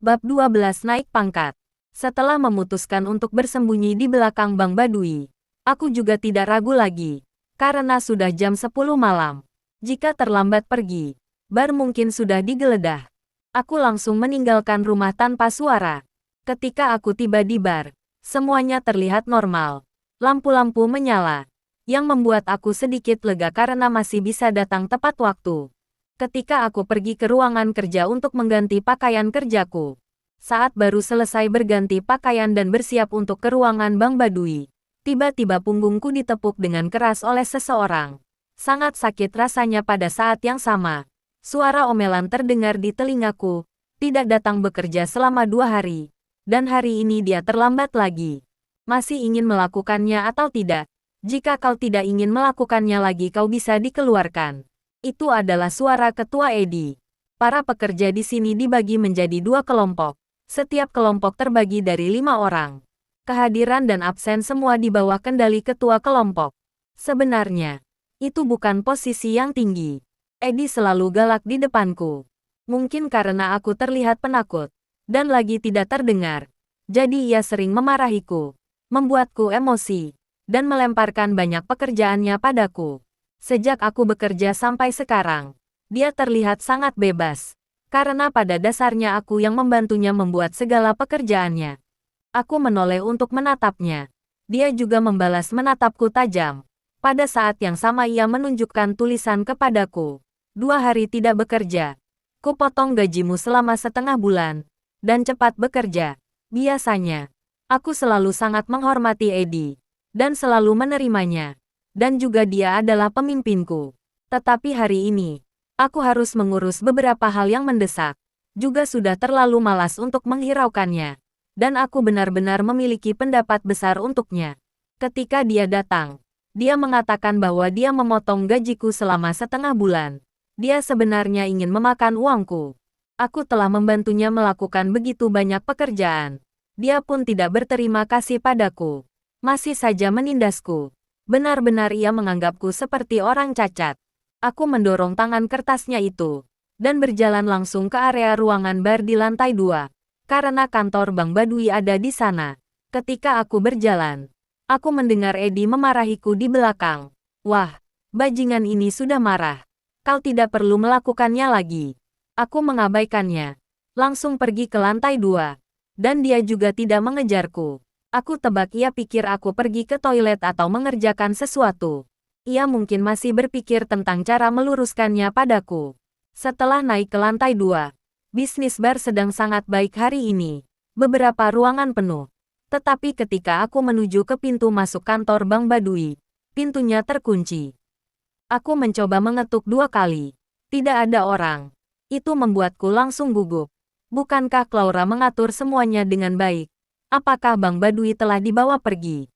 Bab 12 Naik Pangkat. Setelah memutuskan untuk bersembunyi di belakang Bang Badui, aku juga tidak ragu lagi. Karena sudah jam 10 malam. Jika terlambat pergi, bar mungkin sudah digeledah. Aku langsung meninggalkan rumah tanpa suara. Ketika aku tiba di bar, semuanya terlihat normal. Lampu-lampu menyala, yang membuat aku sedikit lega karena masih bisa datang tepat waktu. Ketika aku pergi ke ruangan kerja untuk mengganti pakaian kerjaku. Saat baru selesai berganti pakaian dan bersiap untuk ke ruangan Bang Badui, tiba-tiba punggungku ditepuk dengan keras oleh seseorang. Sangat sakit rasanya pada saat yang sama. Suara omelan terdengar di telingaku, tidak datang bekerja selama 2 hari. Dan hari ini dia terlambat lagi. Masih ingin melakukannya atau tidak? Jika kau tidak ingin melakukannya lagi kau bisa dikeluarkan. Itu adalah suara Ketua Edi. Para pekerja di sini dibagi menjadi 2 kelompok. Setiap kelompok terbagi dari 5 orang. Kehadiran dan absen semua di bawah kendali ketua kelompok. Sebenarnya, itu bukan posisi yang tinggi. Edi selalu galak di depanku. Mungkin karena aku terlihat penakut, dan lagi tidak terdengar. Jadi ia sering memarahiku, membuatku emosi, dan melemparkan banyak pekerjaannya padaku. Sejak aku bekerja sampai sekarang, dia terlihat sangat bebas. Karena pada dasarnya aku yang membantunya membuat segala pekerjaannya. Aku menoleh untuk menatapnya. Dia juga membalas menatapku tajam. Pada saat yang sama ia menunjukkan tulisan kepadaku. 2 hari tidak bekerja. Kupotong gajimu selama setengah bulan. Dan cepat bekerja. Biasanya, aku selalu sangat menghormati Edi. Dan selalu menerimanya. Dan juga dia adalah pemimpinku. Tetapi hari ini, aku harus mengurus beberapa hal yang mendesak. Juga sudah terlalu malas untuk menghiraukannya. Dan aku benar-benar memiliki pendapat besar untuknya. Ketika dia datang, dia mengatakan bahwa dia memotong gajiku selama setengah bulan. Dia sebenarnya ingin memakan uangku. Aku telah membantunya melakukan begitu banyak pekerjaan. Dia pun tidak berterima kasih padaku. Masih saja menindasku. Benar-benar ia menganggapku seperti orang cacat. Aku mendorong tangan kertasnya itu, dan berjalan langsung ke area ruangan bar di lantai 2. Karena kantor Bang Badui ada di sana. Ketika aku berjalan, aku mendengar Edi memarahiku di belakang. Wah, bajingan ini sudah marah. Kau tidak perlu melakukannya lagi. Aku mengabaikannya. Langsung pergi ke lantai 2. Dan dia juga tidak mengejarku. Aku tebak ia pikir aku pergi ke toilet atau mengerjakan sesuatu. Ia mungkin masih berpikir tentang cara meluruskannya padaku. Setelah naik ke lantai 2, bisnis bar sedang sangat baik hari ini. Beberapa ruangan penuh. Tetapi ketika aku menuju ke pintu masuk kantor Bang Badui, pintunya terkunci. Aku mencoba mengetuk 2 kali. Tidak ada orang. Itu membuatku langsung gugup. Bukankah Claura mengatur semuanya dengan baik? Apakah Bang Badui telah dibawa pergi?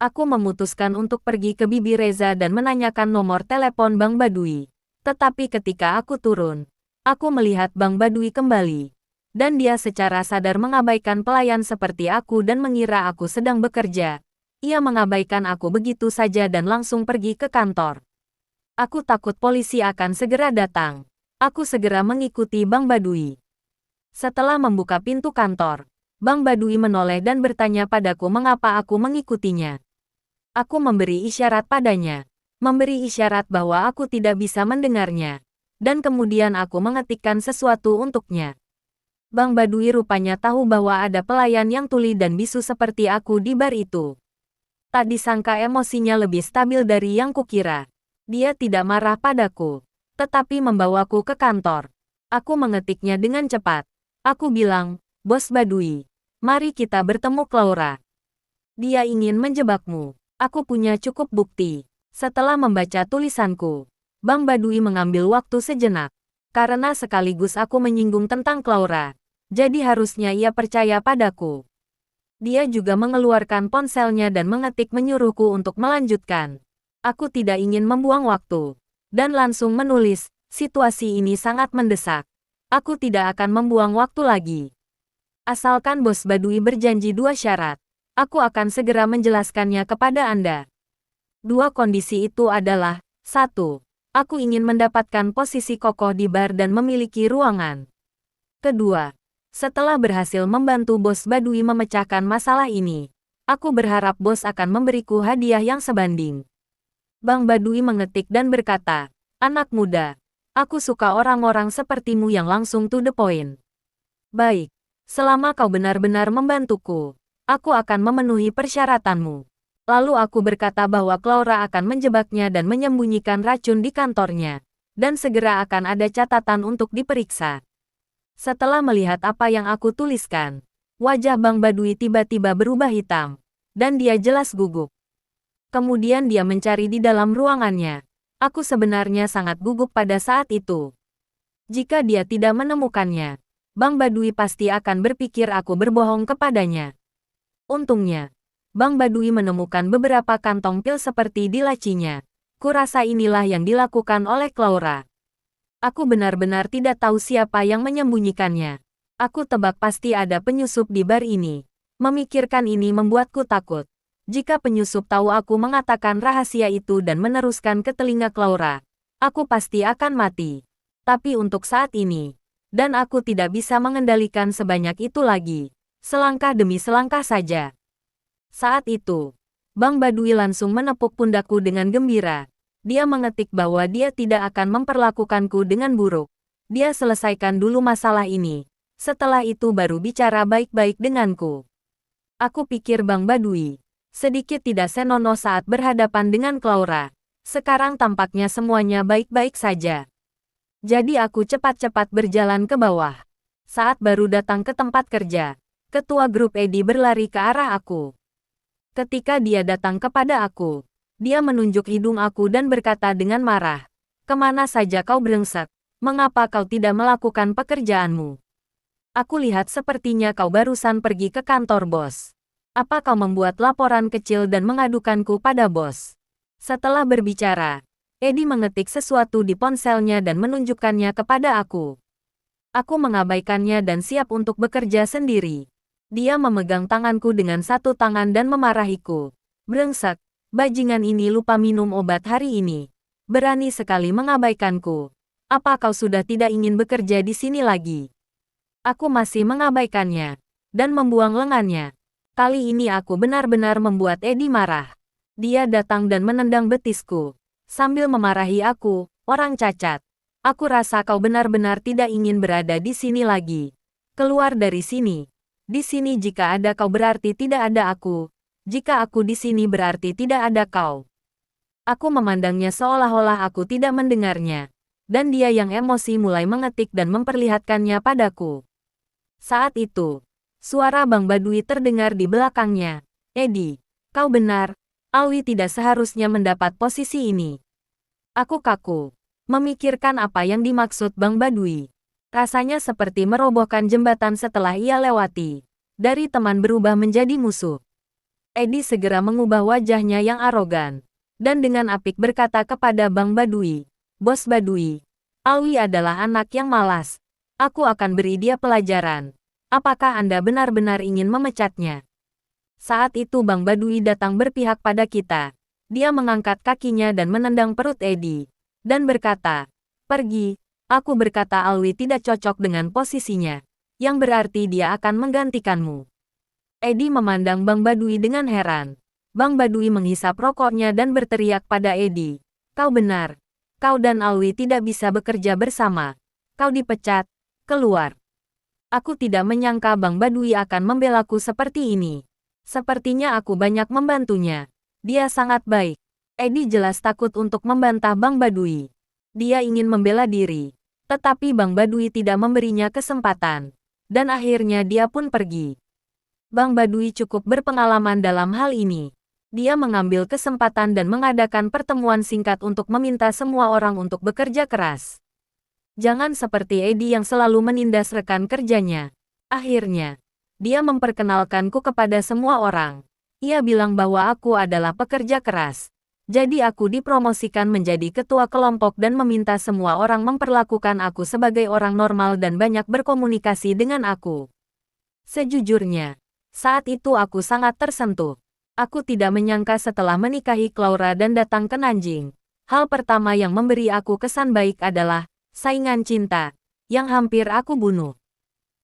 Aku memutuskan untuk pergi ke Bibi Reza dan menanyakan nomor telepon Bang Badui. Tetapi ketika aku turun, aku melihat Bang Badui kembali. Dan dia secara sadar mengabaikan pelayan seperti aku dan mengira aku sedang bekerja. Ia mengabaikan aku begitu saja dan langsung pergi ke kantor. Aku takut polisi akan segera datang. Aku segera mengikuti Bang Badui. Setelah membuka pintu kantor, Bang Badui menoleh dan bertanya padaku mengapa aku mengikutinya. Aku memberi isyarat padanya. Memberi isyarat bahwa aku tidak bisa mendengarnya. Dan kemudian aku mengetikkan sesuatu untuknya. Bang Badui rupanya tahu bahwa ada pelayan yang tuli dan bisu seperti aku di bar itu. Tak disangka emosinya lebih stabil dari yang kukira. Dia tidak marah padaku, tetapi membawaku ke kantor. Aku mengetiknya dengan cepat. Aku bilang, Bos Badui, mari kita bertemu Claura. Dia ingin menjebakmu. Aku punya cukup bukti. Setelah membaca tulisanku, Bang Badui mengambil waktu sejenak. Karena sekaligus aku menyinggung tentang Claura, jadi harusnya ia percaya padaku. Dia juga mengeluarkan ponselnya dan mengetik menyuruhku untuk melanjutkan. Aku tidak ingin membuang waktu. Dan langsung menulis, situasi ini sangat mendesak. Aku tidak akan membuang waktu lagi. Asalkan Bos Badui berjanji 2 syarat. Aku akan segera menjelaskannya kepada Anda. Dua kondisi itu adalah, 1. Aku ingin mendapatkan posisi kokoh di bar dan memiliki ruangan. Kedua, setelah berhasil membantu Bos Badui memecahkan masalah ini, aku berharap bos akan memberiku hadiah yang sebanding. Bang Badui mengetik dan berkata, anak muda, aku suka orang-orang sepertimu yang langsung to the point. Baik, selama kau benar-benar membantuku, aku akan memenuhi persyaratanmu. Lalu aku berkata bahwa Claura akan menjebaknya dan menyembunyikan racun di kantornya, dan segera akan ada catatan untuk diperiksa. Setelah melihat apa yang aku tuliskan, wajah Bang Badui tiba-tiba berubah hitam, dan dia jelas gugup. Kemudian dia mencari di dalam ruangannya. Aku sebenarnya sangat gugup pada saat itu. Jika dia tidak menemukannya, Bang Badui pasti akan berpikir aku berbohong kepadanya. Untungnya, Bang Badui menemukan beberapa kantong pil seperti di lacinya. Kurasa inilah yang dilakukan oleh Claura. Aku benar-benar tidak tahu siapa yang menyembunyikannya. Aku tebak pasti ada penyusup di bar ini. Memikirkan ini membuatku takut. Jika penyusup tahu aku mengatakan rahasia itu dan meneruskan ke telinga Claura, aku pasti akan mati. Tapi untuk saat ini, dan aku tidak bisa mengendalikan sebanyak itu lagi. Selangkah demi selangkah saja. Saat itu, Bang Badui langsung menepuk pundakku dengan gembira. Dia mengetik bahwa dia tidak akan memperlakukanku dengan buruk. Dia selesaikan dulu masalah ini. Setelah itu baru bicara baik-baik denganku. Aku pikir Bang Badui sedikit tidak senonoh saat berhadapan dengan Claura. Sekarang tampaknya semuanya baik-baik saja. Jadi aku cepat-cepat berjalan ke bawah. Saat baru datang ke tempat kerja, ketua grup Edi berlari ke arah aku. Ketika dia datang kepada aku, dia menunjuk hidung aku dan berkata dengan marah, "Kemana saja kau brengsek? Mengapa kau tidak melakukan pekerjaanmu? Aku lihat sepertinya kau barusan pergi ke kantor bos. Apa kau membuat laporan kecil dan mengadukanku pada bos?" Setelah berbicara, Edi mengetik sesuatu di ponselnya dan menunjukkannya kepada aku. Aku mengabaikannya dan siap untuk bekerja sendiri. Dia memegang tanganku dengan satu tangan dan memarahiku. "Brengsek, bajingan ini lupa minum obat hari ini. Berani sekali mengabaikanku. Apa kau sudah tidak ingin bekerja di sini lagi?" Aku masih mengabaikannya dan membuang lengannya. Kali ini aku benar-benar membuat Edi marah. Dia datang dan menendang betisku sambil memarahi aku, "Orang cacat. Aku rasa kau benar-benar tidak ingin berada di sini lagi. Keluar dari sini. Di sini jika ada kau berarti tidak ada aku. Jika aku di sini berarti tidak ada kau." Aku memandangnya seolah-olah aku tidak mendengarnya. Dan dia yang emosi mulai mengetik dan memperlihatkannya padaku. Saat itu, suara Bang Badui terdengar di belakangnya. "Edi, kau benar. Alwi tidak seharusnya mendapat posisi ini." Aku kaku, memikirkan apa yang dimaksud Bang Badui. Rasanya seperti merobohkan jembatan setelah ia lewati. Dari teman berubah menjadi musuh. Edi segera mengubah wajahnya yang arogan. Dan dengan apik berkata kepada Bang Badui, "Bos Badui, Alwi adalah anak yang malas. Aku akan beri dia pelajaran. Apakah Anda benar-benar ingin memecatnya?" Saat itu Bang Badui datang berpihak pada kita. Dia mengangkat kakinya dan menendang perut Edi. Dan berkata, "Pergi." Aku berkata Alwi tidak cocok dengan posisinya, yang berarti dia akan menggantikanmu. Edi memandang Bang Badui dengan heran. Bang Badui menghisap rokoknya dan berteriak pada Edi, "Kau benar. Kau dan Alwi tidak bisa bekerja bersama. Kau dipecat. Keluar." Aku tidak menyangka Bang Badui akan membelaku seperti ini. Sepertinya aku banyak membantunya. Dia sangat baik. Edi jelas takut untuk membantah Bang Badui. Dia ingin membela diri. Tetapi Bang Badui tidak memberinya kesempatan. Dan akhirnya dia pun pergi. Bang Badui cukup berpengalaman dalam hal ini. Dia mengambil kesempatan dan mengadakan pertemuan singkat untuk meminta semua orang untuk bekerja keras. Jangan seperti Edi yang selalu menindas rekan kerjanya. Akhirnya, dia memperkenalkanku kepada semua orang. Ia bilang bahwa aku adalah pekerja keras. Jadi aku dipromosikan menjadi ketua kelompok dan meminta semua orang memperlakukan aku sebagai orang normal dan banyak berkomunikasi dengan aku. Sejujurnya, Saat itu aku sangat tersentuh. Aku tidak menyangka setelah menikahi Claura dan datang ke Nanjing, hal pertama yang memberi aku kesan baik adalah saingan cinta yang hampir aku bunuh.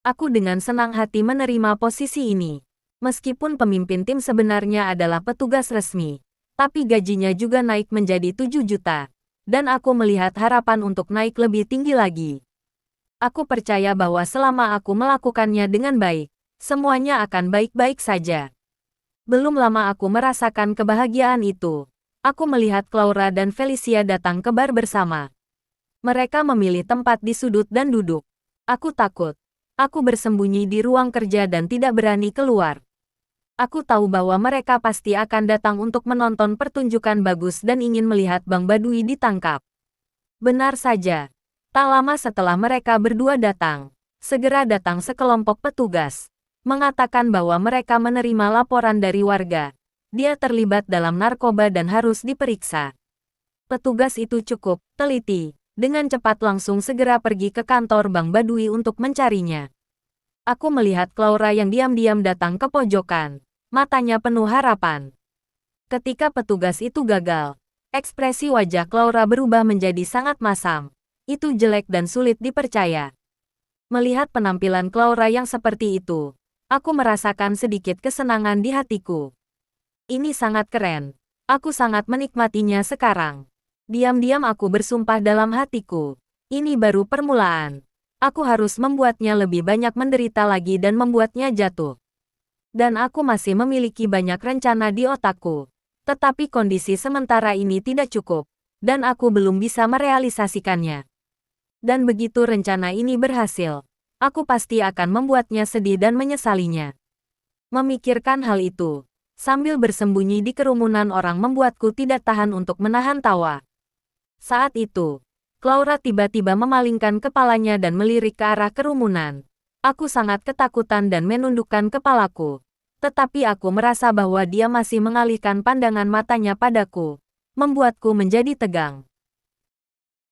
Aku dengan senang hati menerima posisi ini. Meskipun pemimpin tim sebenarnya adalah petugas resmi, tapi gajinya juga naik menjadi 7 juta. Dan aku melihat harapan untuk naik lebih tinggi lagi. Aku percaya bahwa selama aku melakukannya dengan baik, semuanya akan baik-baik saja. Belum lama aku merasakan kebahagiaan itu. Aku melihat Claura dan Felicia datang ke bar bersama. Mereka memilih tempat di sudut dan duduk. Aku takut. Aku bersembunyi di ruang kerja dan tidak berani keluar. Aku tahu bahwa mereka pasti akan datang untuk menonton pertunjukan bagus dan ingin melihat Bang Badui ditangkap. Benar saja. Tak lama setelah mereka berdua datang, segera datang sekelompok petugas, mengatakan bahwa mereka menerima laporan dari warga. Dia terlibat dalam narkoba dan harus diperiksa. Petugas itu cukup teliti, dengan cepat langsung segera pergi ke kantor Bang Badui untuk mencarinya. Aku melihat Claura yang diam-diam datang ke pojokan. Matanya penuh harapan. Ketika petugas itu gagal, ekspresi wajah Claura berubah menjadi sangat masam. Itu jelek dan sulit dipercaya. Melihat penampilan Claura yang seperti itu, aku merasakan sedikit kesenangan di hatiku. Ini sangat keren. Aku sangat menikmatinya sekarang. Diam-diam aku bersumpah dalam hatiku. Ini baru permulaan. Aku harus membuatnya lebih banyak menderita lagi dan membuatnya jatuh. Dan aku masih memiliki banyak rencana di otakku. Tetapi kondisi sementara ini tidak cukup, dan aku belum bisa merealisasikannya. Dan begitu rencana ini berhasil, aku pasti akan membuatnya sedih dan menyesalinya. Memikirkan hal itu, sambil bersembunyi di kerumunan orang membuatku tidak tahan untuk menahan tawa. Saat itu, Claura tiba-tiba memalingkan kepalanya dan melirik ke arah kerumunan. Aku sangat ketakutan dan menundukkan kepalaku. Tetapi aku merasa bahwa dia masih mengalihkan pandangan matanya padaku, membuatku menjadi tegang.